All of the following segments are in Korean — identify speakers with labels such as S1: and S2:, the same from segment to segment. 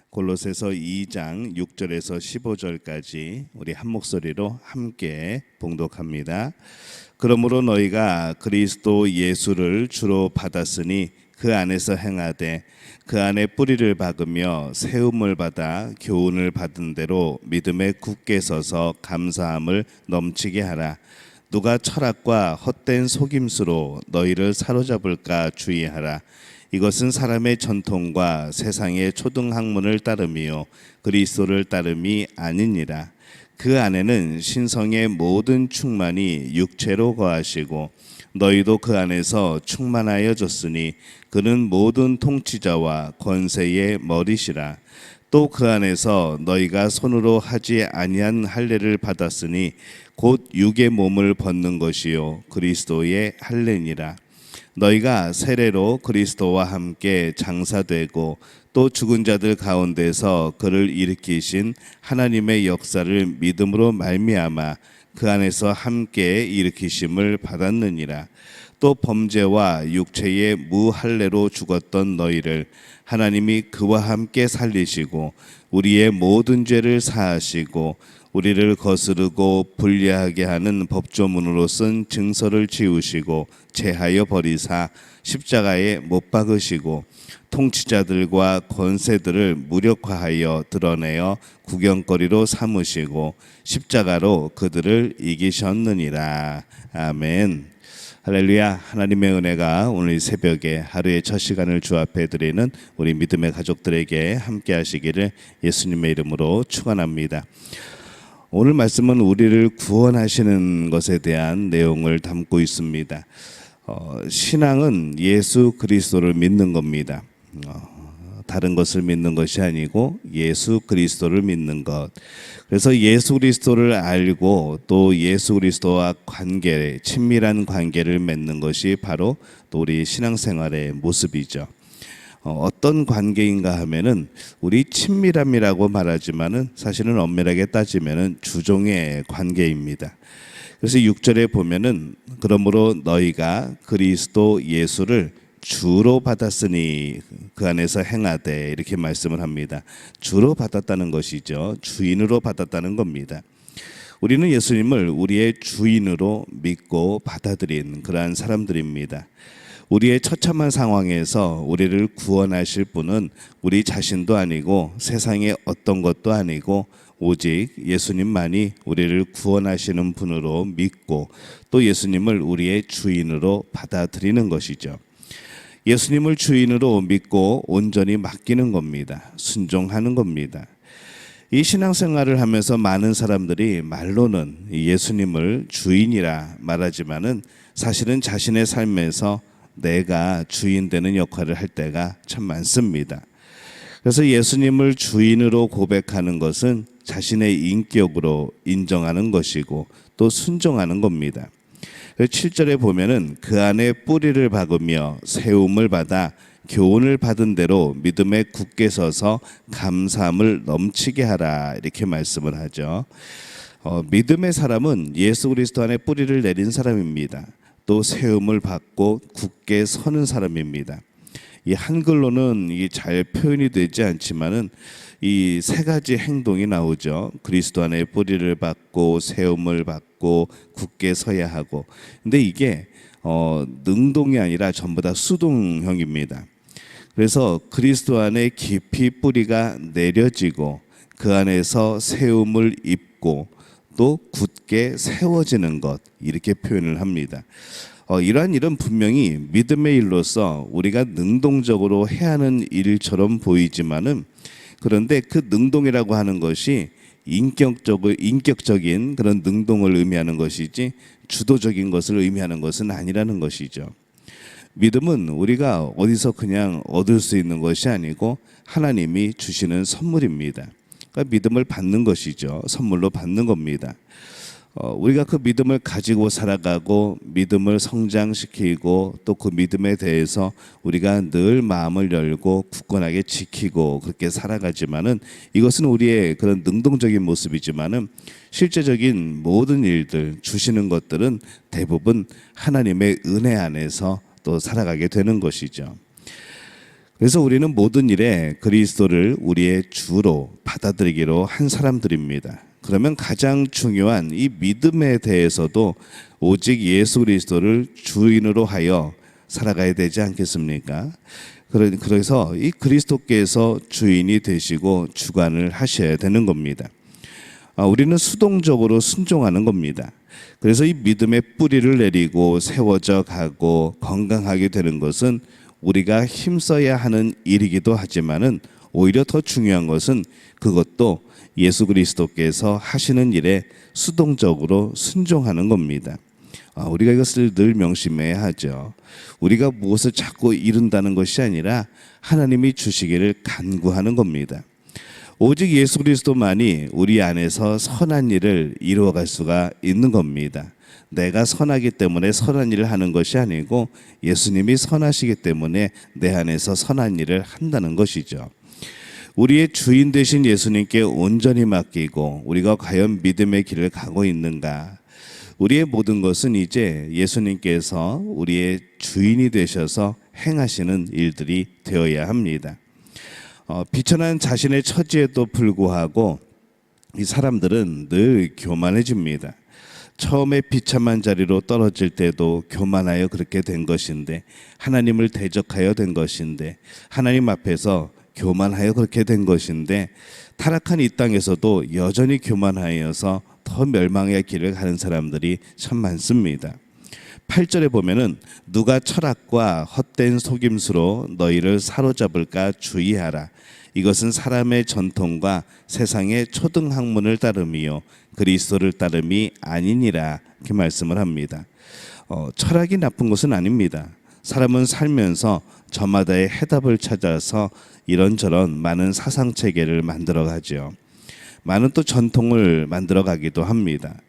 S1: 골로새서 2장 6절에서 15절까지 우리 한 목소리로 함께 봉독합니다. 그러므로 너희가 그리스도 예수를 주로 받았으니 그 안에서 행하되 그 안에 뿌리를 박으며 세움을 받아 교훈을 받은 대로 믿음에 굳게 서서 감사함을 넘치게 하라. 누가 철학과 헛된 속임수로 너희를 사로잡을까 주의하라. 이것은 사람의 전통과 세상의 초등학문을 따름이요 그리스도를 따름이 아니니라. 그 안에는 신성의 모든 충만이 육체로 거하시고 너희도 그 안에서 충만하여졌으니 그는 모든 통치자와 권세의 머리시라. 또 그 안에서 너희가 손으로 하지 아니한 할례를 받았으니 곧 육의 몸을 벗는 것이요 그리스도의 할례니라. 너희가 세례로 그리스도와 함께 장사되고 또 죽은 자들 가운데서 그를 일으키신 하나님의 역사를 믿음으로 말미암아 그 안에서 함께 일으키심을 받았느니라. 또 범죄와 육체의 무할례로 죽었던 너희를 하나님이 그와 함께 살리시고 우리의 모든 죄를 사하시고 우리를 거스르고 불리하게 하는 법조문으로 쓴 증서를 지우시고 제하여 버리사 십자가에 못 박으시고 통치자들과 권세들을 무력화하여 드러내어 구경거리로 삼으시고 십자가로 그들을 이기셨느니라. 아멘. 할렐루야. 하나님의 은혜가 오늘 이 새벽에 하루의 첫 시간을 주 앞에 드리는 우리 믿음의 가족들에게 함께 하시기를 예수님의 이름으로 축원합니다. 오늘 말씀은 우리를 구원하시는 것에 대한 내용을 담고 있습니다. 신앙은 예수 그리스도를 믿는 겁니다. 다른 것을 믿는 것이 아니고 예수 그리스도를 믿는 것. 그래서 예수 그리스도를 알고 또 예수 그리스도와 친밀한 관계를 맺는 것이 바로 또 우리 신앙생활의 모습이죠. 어떤 관계인가 하면은 우리 친밀함이라고 말하지만은 사실은 엄밀하게 따지면은 주종의 관계입니다. 그래서 6절에 보면은 그러므로 너희가 그리스도 예수를 주로 받았으니 그 안에서 행하되 이렇게 말씀을 합니다. 주로 받았다는 것이죠. 주인으로 받았다는 겁니다. 우리는 예수님을 우리의 주인으로 믿고 받아들인 그러한 사람들입니다. 우리의 처참한 상황에서 우리를 구원하실 분은 우리 자신도 아니고 세상의 어떤 것도 아니고 오직 예수님만이 우리를 구원하시는 분으로 믿고 또 예수님을 우리의 주인으로 받아들이는 것이죠. 예수님을 주인으로 믿고 온전히 맡기는 겁니다. 순종하는 겁니다. 이 신앙생활을 하면서 많은 사람들이 말로는 예수님을 주인이라 말하지만은 사실은 자신의 삶에서 내가 주인 되는 역할을 할 때가 참 많습니다. 그래서 예수님을 주인으로 고백하는 것은 자신의 인격으로 인정하는 것이고 또 순종하는 겁니다. 7절에 보면은 그 안에 뿌리를 박으며 세움을 받아 교훈을 받은 대로 믿음에 굳게 서서 감사함을 넘치게 하라 이렇게 말씀을 하죠. 믿음의 사람은 예수 그리스도 안에 뿌리를 내린 사람입니다. 또 세움을 받고 굳게 서는 사람입니다. 이 한글로는 이게 잘 표현이 되지 않지만은 이 세 가지 행동이 나오죠. 그리스도 안에 뿌리를 받고 세움을 받고 굳게 서야 하고. 근데 이게 능동이 아니라 전부 다 수동형입니다. 그래서 그리스도 안에 깊이 뿌리가 내려지고 그 안에서 세움을 입고 또 굳게 세워지는 것 이렇게 표현을 합니다. 이러한 일은 분명히 믿음의 일로서 우리가 능동적으로 해야 하는 일처럼 보이지만은 그런데 그 능동이라고 하는 것이 인격적인 그런 능동을 의미하는 것이지 주도적인 것을 의미하는 것은 아니라는 것이죠. 믿음은 우리가 어디서 그냥 얻을 수 있는 것이 아니고 하나님이 주시는 선물입니다. 그러니까 믿음을 받는 것이죠. 선물로 받는 겁니다. 우리가 그 믿음을 가지고 살아가고 믿음을 성장시키고 또 그 믿음에 대해서 우리가 늘 마음을 열고 굳건하게 지키고 그렇게 살아가지만은 이것은 우리의 그런 능동적인 모습이지만은 실제적인 모든 일들 주시는 것들은 대부분 하나님의 은혜 안에서 또 살아가게 되는 것이죠. 그래서 우리는 모든 일에 그리스도를 우리의 주로 받아들이기로 한 사람들입니다. 그러면 가장 중요한 이 믿음에 대해서도 오직 예수 그리스도를 주인으로 하여 살아가야 되지 않겠습니까? 그래서 이 그리스도께서 주인이 되시고 주관을 하셔야 되는 겁니다. 우리는 수동적으로 순종하는 겁니다. 그래서 이 믿음의 뿌리를 내리고 세워져 가고 건강하게 되는 것은 우리가 힘써야 하는 일이기도 하지만은 오히려 더 중요한 것은 그것도 예수 그리스도께서 하시는 일에 수동적으로 순종하는 겁니다. 우리가 이것을 늘 명심해야 하죠. 우리가 무엇을 자꾸 이룬다는 것이 아니라 하나님이 주시기를 간구하는 겁니다. 오직 예수 그리스도만이 우리 안에서 선한 일을 이루어갈 수가 있는 겁니다. 내가 선하기 때문에 선한 일을 하는 것이 아니고 예수님이 선하시기 때문에 내 안에서 선한 일을 한다는 것이죠. 우리의 주인 되신 예수님께 온전히 맡기고 우리가 과연 믿음의 길을 가고 있는가? 우리의 모든 것은 이제 예수님께서 우리의 주인이 되셔서 행하시는 일들이 되어야 합니다. 비천한 자신의 처지에도 불구하고 이 사람들은 늘 교만해집니다. 처음에 비참한 자리로 떨어질 때도 교만하여 그렇게 된 것인데, 하나님을 대적하여 된 것인데, 하나님 앞에서 교만하여 그렇게 된 것인데, 타락한 이 땅에서도 여전히 교만하여서 더 멸망의 길을 가는 사람들이 참 많습니다. 8절에 보면은 누가 철학과 헛된 속임수로 너희를 사로잡을까 주의하라. 이것은 사람의 전통과 세상의 초등학문을 따름이요 그리스도를 따름이 아니니라. 이렇게 말씀을 합니다. 철학이 나쁜 것은 아닙니다. 사람은 살면서 저마다의 해답을 찾아서 이런저런 많은 사상체계를 만들어가죠. 많은 또 전통을 만들어가기도 합니다.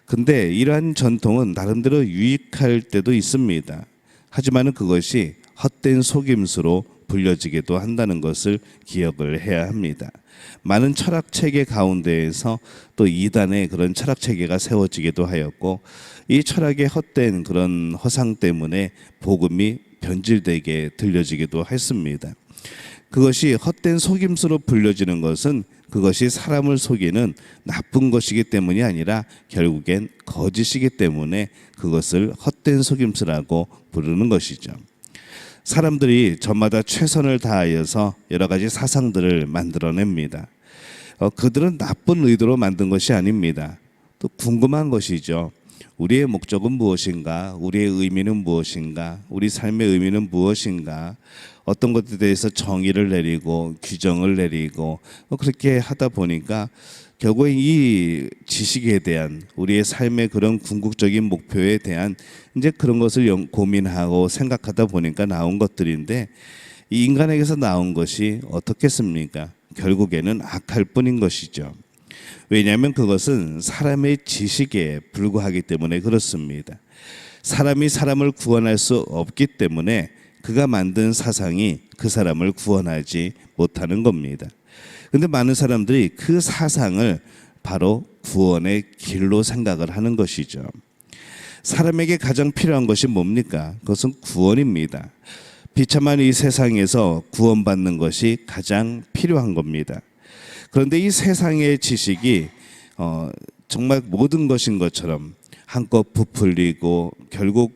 S1: 근데 이러한 전통은 나름대로 유익할 때도 있습니다. 하지만 그것이 헛된 속임수로 불려지기도 한다는 것을 기억을 해야 합니다. 많은 철학체계 가운데에서 또 이단의 그런 철학체계가 세워지기도 하였고, 이 철학의 헛된 그런 허상 때문에 복음이 변질되게 들려지기도 했습니다. 그것이 헛된 속임수로 불려지는 것은 그것이 사람을 속이는 나쁜 것이기 때문이 아니라 결국엔 거짓이기 때문에 그것을 헛된 속임수라고 부르는 것이죠. 사람들이 저마다 최선을 다하여서 여러 가지 사상들을 만들어냅니다. 그들은 나쁜 의도로 만든 것이 아닙니다. 또 궁금한 것이죠. 우리의 목적은 무엇인가? 우리의 의미는 무엇인가? 우리 삶의 의미는 무엇인가? 어떤 것에 대해서 정의를 내리고 규정을 내리고 그렇게 하다 보니까 결국에 이 지식에 대한 우리의 삶의 그런 궁극적인 목표에 대한 이제 그런 것을 고민하고 생각하다 보니까 나온 것들인데, 이 인간에게서 나온 것이 어떻겠습니까? 결국에는 악할 뿐인 것이죠. 왜냐하면 그것은 사람의 지식에 불과하기 때문에 그렇습니다. 사람이 사람을 구원할 수 없기 때문에 그가 만든 사상이 그 사람을 구원하지 못하는 겁니다. 그런데 많은 사람들이 그 사상을 바로 구원의 길로 생각을 하는 것이죠. 사람에게 가장 필요한 것이 뭡니까? 그것은 구원입니다. 비참한 이 세상에서 구원받는 것이 가장 필요한 겁니다. 그런데 이 세상의 지식이 정말 모든 것인 것처럼 한껏 부풀리고 결국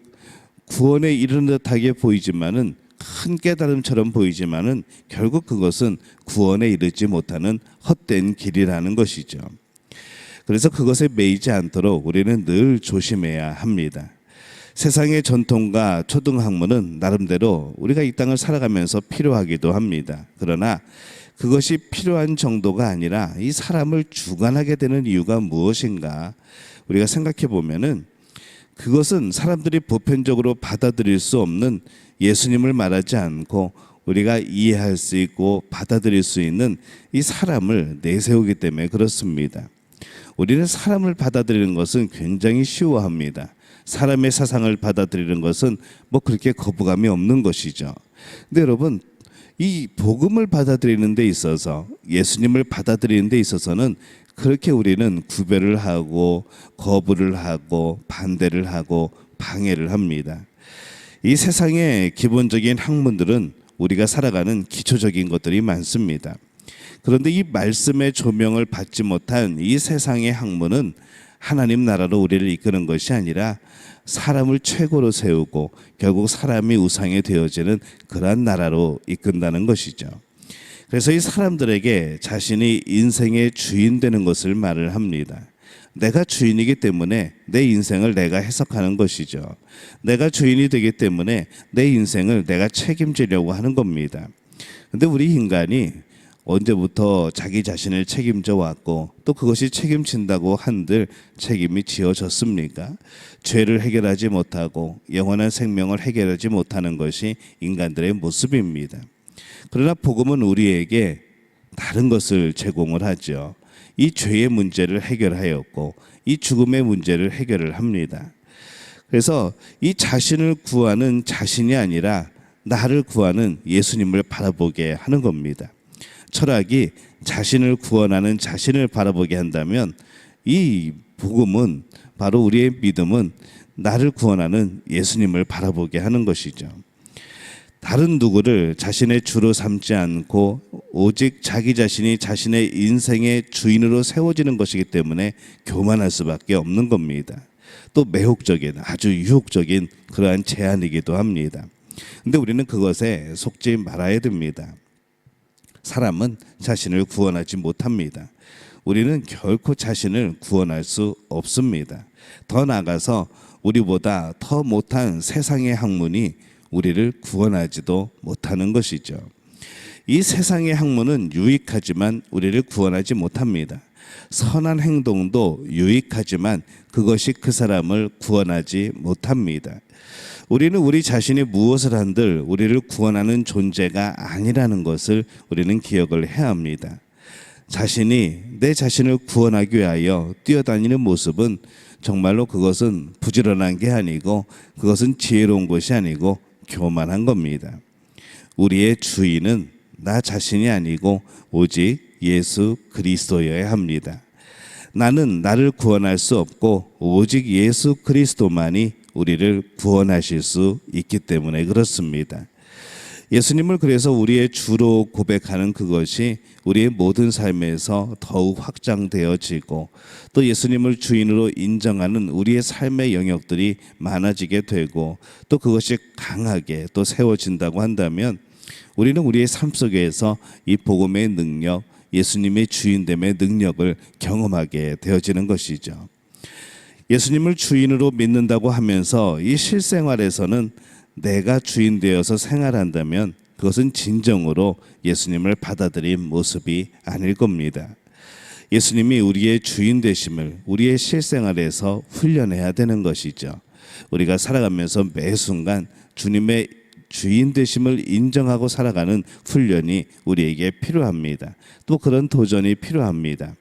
S1: 구원에 이르는 듯하게 보이지만은, 큰 깨달음처럼 보이지만은 결국 그것은 구원에 이르지 못하는 헛된 길이라는 것이죠. 그래서 그것에 매이지 않도록 우리는 늘 조심해야 합니다. 세상의 전통과 초등학문은 나름대로 우리가 이 땅을 살아가면서 필요하기도 합니다. 그러나 그것이 필요한 정도가 아니라 이 사람을 주관하게 되는 이유가 무엇인가? 우리가 생각해 보면은 그것은 사람들이 보편적으로 받아들일 수 없는, 예수님을 말하지 않고 우리가 이해할 수 있고 받아들일 수 있는 이 사람을 내세우기 때문에 그렇습니다. 우리는 사람을 받아들이는 것은 굉장히 쉬워합니다. 사람의 사상을 받아들이는 것은 뭐 그렇게 거부감이 없는 것이죠. 근데 여러분, 이 복음을 받아들이는 데 있어서, 예수님을 받아들이는 데 있어서는 그렇게 우리는 구별을 하고 거부를 하고 반대를 하고 방해를 합니다. 이 세상의 기본적인 학문들은 우리가 살아가는 기초적인 것들이 많습니다. 그런데 이 말씀의 조명을 받지 못한 이 세상의 학문은 하나님 나라로 우리를 이끄는 것이 아니라 사람을 최고로 세우고 결국 사람이 우상이 되어지는 그러한 나라로 이끈다는 것이죠. 그래서 이 사람들에게 자신이 인생의 주인 되는 것을 말을 합니다. 내가 주인이기 때문에 내 인생을 내가 해석하는 것이죠. 내가 주인이 되기 때문에 내 인생을 내가 책임지려고 하는 겁니다. 근데 우리 인간이 언제부터 자기 자신을 책임져 왔고 또 그것이 책임진다고 한들 책임이 지어졌습니까? 죄를 해결하지 못하고 영원한 생명을 해결하지 못하는 것이 인간들의 모습입니다. 그러나 복음은 우리에게 다른 것을 제공을 하죠. 이 죄의 문제를 해결하였고 이 죽음의 문제를 해결을 합니다. 그래서 이 자신을 구하는 자신이 아니라 나를 구하는 예수님을 바라보게 하는 겁니다. 철학이 자신을 구원하는 자신을 바라보게 한다면 이 복음은 바로 우리의 믿음은 나를 구원하는 예수님을 바라보게 하는 것이죠. 다른 누구를 자신의 주로 삼지 않고 오직 자기 자신이 자신의 인생의 주인으로 세워지는 것이기 때문에 교만할 수밖에 없는 겁니다. 또 매혹적인 아주 유혹적인 그러한 제안이기도 합니다. 근데 우리는 그것에 속지 말아야 됩니다. 사람은 자신을 구원하지 못합니다. 우리는 결코 자신을 구원할 수 없습니다. 더 나아가서 우리보다 더 못한 세상의 학문이 우리를 구원하지도 못하는 것이죠. 이 세상의 학문은 유익하지만 우리를 구원하지 못합니다. 선한 행동도 유익하지만 그것이 그 사람을 구원하지 못합니다. 우리는 우리 자신이 무엇을 한들 우리를 구원하는 존재가 아니라는 것을 우리는 기억을 해야 합니다. 자신이 내 자신을 구원하기 위하여 뛰어다니는 모습은 정말로 그것은 부지런한 게 아니고 그것은 지혜로운 것이 아니고 교만한 겁니다. 우리의 주인은 나 자신이 아니고 오직 예수 그리스도여야 합니다. 나는 나를 구원할 수 없고 오직 예수 그리스도만이 우리를 구원하실 수 있기 때문에 그렇습니다. 예수님을 그래서 우리의 주로 고백하는 그것이 우리의 모든 삶에서 더욱 확장되어지고 또 예수님을 주인으로 인정하는 우리의 삶의 영역들이 많아지게 되고 또 그것이 강하게 또 세워진다고 한다면 우리는 우리의 삶 속에서 이 복음의 능력, 예수님의 주인됨의 능력을 경험하게 되어지는 것이죠. 예수님을 주인으로 믿는다고 하면서 이 실생활에서는 내가 주인 되어서 생활한다면 그것은 진정으로 예수님을 받아들인 모습이 아닐 겁니다. 예수님이 우리의 주인 되심을 우리의 실생활에서 훈련해야 되는 것이죠. 우리가 살아가면서 매 순간 주님의 주인 되심을 인정하고 살아가는 훈련이 우리에게 필요합니다. 또 그런 도전이 필요합니다.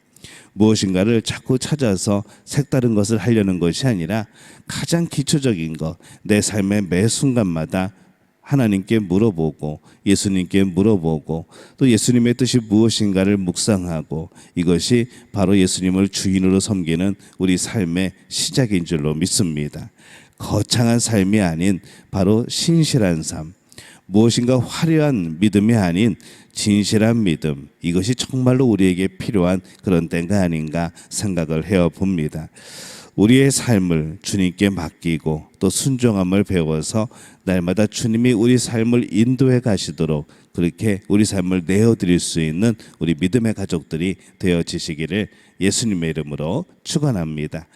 S1: 무엇인가를 자꾸 찾아서 색다른 것을 하려는 것이 아니라 가장 기초적인 것, 내 삶의 매 순간마다 하나님께 물어보고 예수님께 물어보고 또 예수님의 뜻이 무엇인가를 묵상하고 이것이 바로 예수님을 주인으로 섬기는 우리 삶의 시작인 줄로 믿습니다. 거창한 삶이 아닌 바로 신실한 삶, 무엇인가 화려한 믿음이 아닌 진실한 믿음, 이것이 정말로 우리에게 필요한 그런 때가 아닌가 생각을 해봅니다. 우리의 삶을 주님께 맡기고 또 순종함을 배워서 날마다 주님이 우리 삶을 인도해 가시도록 그렇게 우리 삶을 내어드릴 수 있는 우리 믿음의 가족들이 되어지시기를 예수님의 이름으로 축원합니다.